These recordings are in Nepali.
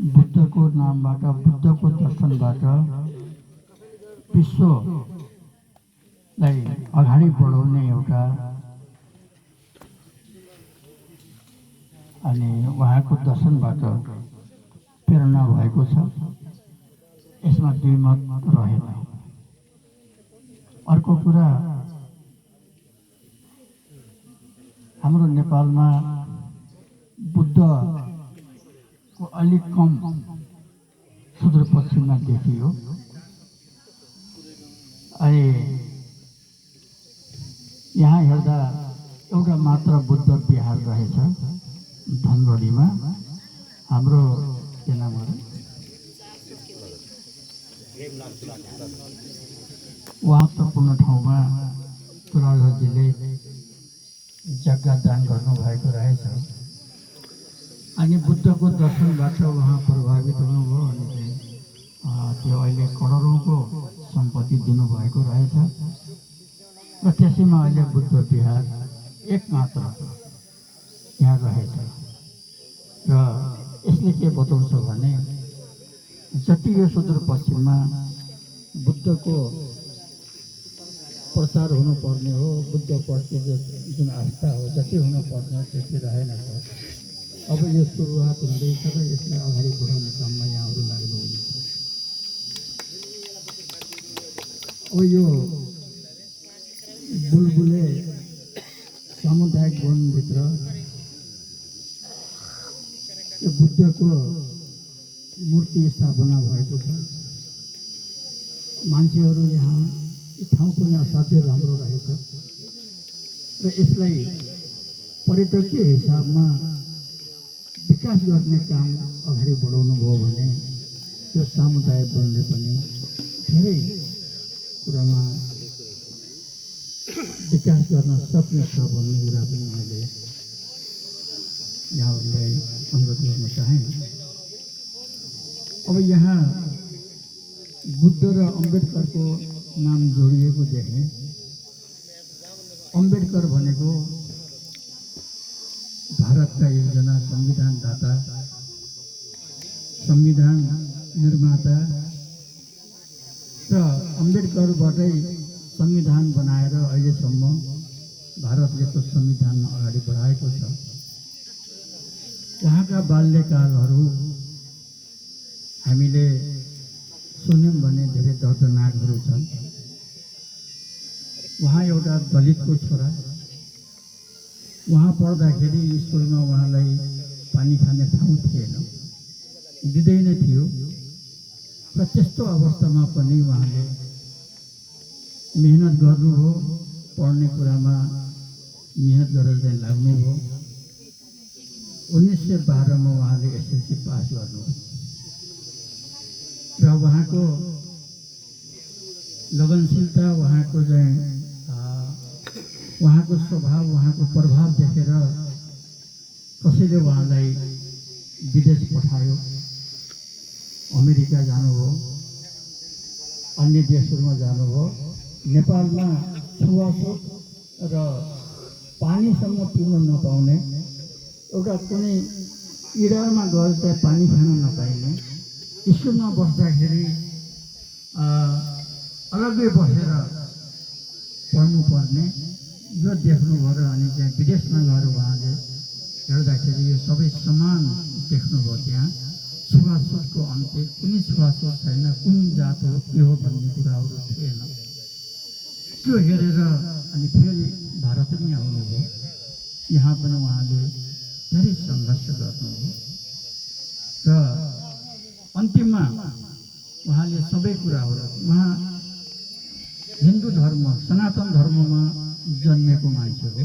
बुद्धको नामबाट बुद्धको दर्शनबाट विश्वलाई अगाडि बढाउने एउटा अनि उहाँको दर्शनबाट प्रेरणा भएको छ। यसमा द्विमत रहेन। अर्को कुरा, हाम्रो नेपालमा बुद्धको अलिक कम सुदूरपश्चिममा देखियो। अनि यहाँ हेर्दा एउटा मात्र बुद्ध विहार रहेछ धनगढीमा। हाम्रो के नाम हो महत्त्वपूर्ण ठाउँमा तुलाधरजीले जग्गा दान गर्नुभएको रहेछ। अनि बुद्धको दर्शनबाट उहाँ प्रभावित हुनुभयो अनि त्यो अहिले करोडौँको सम्पत्ति दिनुभएको रहेछ। र त्यसैमा अहिले बुद्ध विहार एक मात्र यहाँ रहेछ। र यसले के बताउँछ भने जति यो सुदूरपश्चिममा बुद्धको प्रचार हुनुपर्ने हो, बुद्धप्रति जुन आस्था हो जति हुनुपर्ने त्यति रहेन। अब यो सुरुवात हुँदैछ र यसलाई अगाडि बढाउने काममा यहाँहरू लाग्नुहुन्छ। अब यो बुलबुले सामुदायिक वनभित्र यो बुद्धको मूर्ति स्थापना भएको छ। मान्छेहरू यहाँ ठाउँ पनि असाध्यै राम्रो रहेछ र यसलाई पर्यटकीय हिसाबमा विकास गर्ने काम अगाडि बढाउनु भयो भने यो सामुदायिक वनले पनि धेरै कुरामा विकास गर्न सक्नेछ भन्ने कुरा पनि मैले यहाँहरूलाई अनुरोध गर्न चाहेँ। अब यहाँ बुद्ध र अम्बेडकरको नाम जोडिएको देखेँ। अम्बेडकर भनेको भारतका एकजना संविधानदाता, संविधान निर्माता र अम्बेडकरबाटै संविधान बनाएर अहिलेसम्म भारतले त्यो संविधान अगाडि बढाएको छ। उहाँका बाल्यकालहरू हामीले सुन्यौँ भने धेरै दर्दनाकहरू छन्। उहाँ एउटा दलितको छोरा। उहाँ पढ्दाखेरि स्कुलमा उहाँलाई पानी खाने ठाउँ थिएन, दिँदैन थियो। र त्यस्तो अवस्थामा पनि उहाँले मेहनत गर्नुभयो, पढ्ने कुरामा मेहनत गरेर चाहिँ लाग्नुभयो। 1912 मा उहाँले एसएलसी पास गर्नुभयो र उहाँको लगनशीलता, उहाँको चाहिँ उहाँको स्वभाव, उहाँको प्रभाव देखेर कसैले उहाँलाई विदेश पठायो। अमेरिका जानुभयो, अन्य देशहरूमा जानुभयो। नेपालमा छुवाछुत र पानीसँग पिउन नपाउने, एउटा कुनै इरामा गएर चाहिँ पानी खान नपाइने, स्कुलमा बस्दाखेरि अलग्गै बसेर पढ्नुपर्ने यो देख्नुभयो। र अनि चाहिँ विदेशमा गएर उहाँले हेर्दाखेरि यो सबै समान देख्नुभयो। त्यहाँ छुवाछुतको अन्त्य, कुनै छुवाछुत छैन, कुन जात हो के हो भन्ने कुराहरू थिएन। त्यो हेरेर अनि फेरि भारत पनि आउनुभयो। यहाँ पनि उहाँले धेरै सङ्घर्ष गर्नुभयो र अन्तिममा उहाँले सबै कुराहरू, उहाँ हिन्दू धर्म, सनातन धर्ममा जन्मेको मान्छे हो।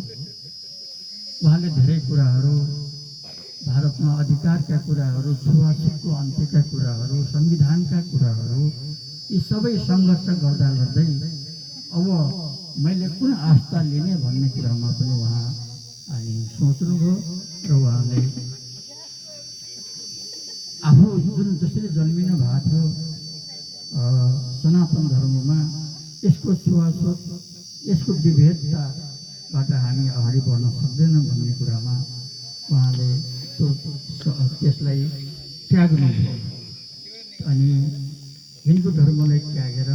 उहाँले धेरै कुराहरू, भारतमा अधिकारका कुराहरू, छुवाछुतको अन्त्यका कुराहरू, संविधानका कुराहरू, यी सबै सङ्घर्ष गर्दा गर्दै अब मैले कुन आस्था लिने भन्ने कुरामा पनि उहाँ अनि सोच्नुभयो। र उहाँले आफू जुन जसरी जन्मिनु भएको थियो सनातन धर्ममा, यसको छुवाछुत, यसको विभेदताबाट हामी अगाडि बढ्न सक्दैनौँ भन्ने कुरामा उहाँले त्यसलाई त्याग्नुभयो। अनि हिन्दू धर्मलाई त्यागेर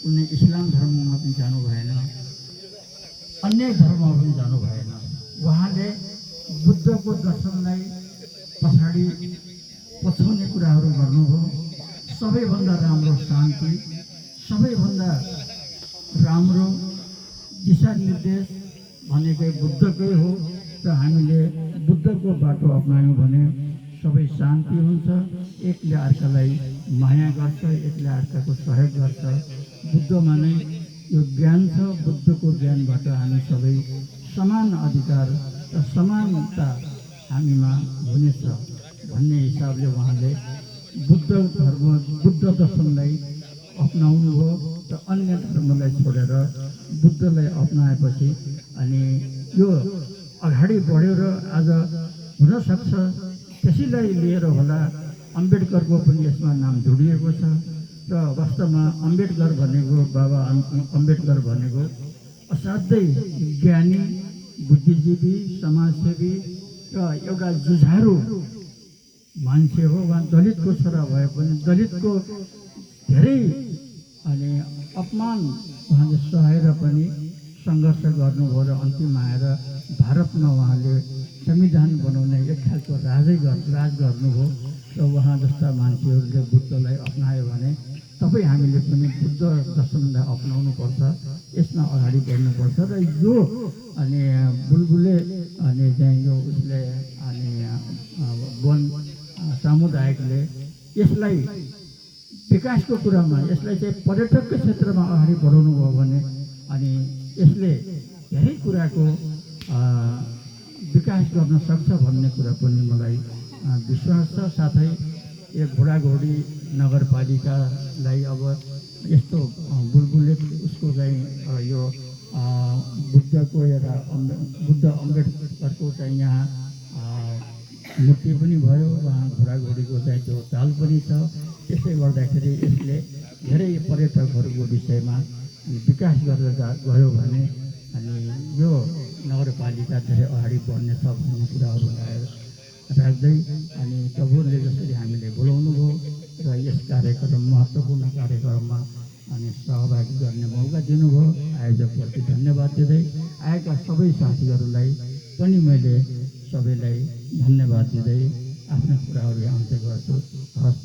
उनले इस्लाम धर्ममा पनि जानु भएन, अन्य धर्ममा पनि जानु भएन। उहाँले बुद्धको दर्शनलाई पछाडि पछाउने कुराहरू गर्नुभयो। सबैभन्दा राम्रो शान्ति, सबैभन्दा राम्रो दिशानिर्देश भनेकै बुद्धकै हो। र हामीले बुद्धको बाटो अपनायौँ भने सबै शान्ति हुन्छ, एकले अर्कालाई माया गर्छ, एकले अर्काको सहयोग गर्छ। बुद्धमा नै यो ज्ञान छ। बुद्धको ज्ञानबाट हामी सबै समान अधिकार र समानता हामीमा हुनेछ भन्ने हिसाबले उहाँले बुद्ध दर्शनलाई अपनाउनु हो र अन्य धर्मलाई छोडेर बुद्धलाई अपनाएपछि अनि यो अगाडि बढ्यो र आज हुनसक्छ त्यसैलाई लिएर होला अम्बेडकरको पनि यसमा नाम जोडिएको छ। र वास्तवमा अम्बेडकर भनेको बाबा अम्बेडकर भनेको असाध्यै ज्ञानी, बुद्धिजीवी, समाजसेवी र एउटा जुझारु मान्छे हो। उहाँ दलितको छोरा भए पनि दलितको धेरै अनि अपमान उहाँले सहेर पनि सङ्घर्ष गर्नुभयो र अन्तिम आएर भारतमा उहाँले संविधान बनाउने एक खालको राज गर्नुभयो। र उहाँ जस्ता मान्छेहरूले बुद्धलाई अपनायो भने तपाईँ हामीले पनि बुद्ध दर्शनलाई अपनाउनुपर्छ, यसमा अगाडि बढ्नुपर्छ। र यो अनि बुलबुले अनि चाहिँ यो उसले अनि वन सामुदायिकले यसलाई विकासको कुरामा यसलाई चाहिँ पर्यटकको क्षेत्रमा अगाडि बढाउनु भयो भने अनि यसले धेरै कुराको विकास गर्न सक्छ भन्ने कुरा पनि मलाई विश्वास छ। साथै यो घोडाघोडी नगरपालिकालाई अब यस्तो बुलबुले उसको चाहिँ यो बुद्धको एउटा बुद्ध अम्बेडकरको चाहिँ यहाँ मूर्ति पनि भयो, उहाँ घोडाघोडीको चाहिँ त्यो ताल पनि छ। त्यसले गर्दाखेरि यसले धेरै पर्यटकहरूको विषयमा विकास गरेर गयो भने अनि यो नगरपालिका धेरै अगाडि बढ्नेछ भन्ने कुराहरू राख्दै अनि तपाईँहरूले जसरी हामीले बोलाउनु भयो र यस कार्यक्रम महत्त्वपूर्ण कार्यक्रममा अनि सहभागी गर्ने मौका दिनुभयो, आयोजकप्रति धन्यवाद दिँदै आएका सबै साथीहरूलाई पनि मैले सबैलाई धन्यवाद दिँदै आफ्ना कुराहरू अन्त्य गर्छु। हस्।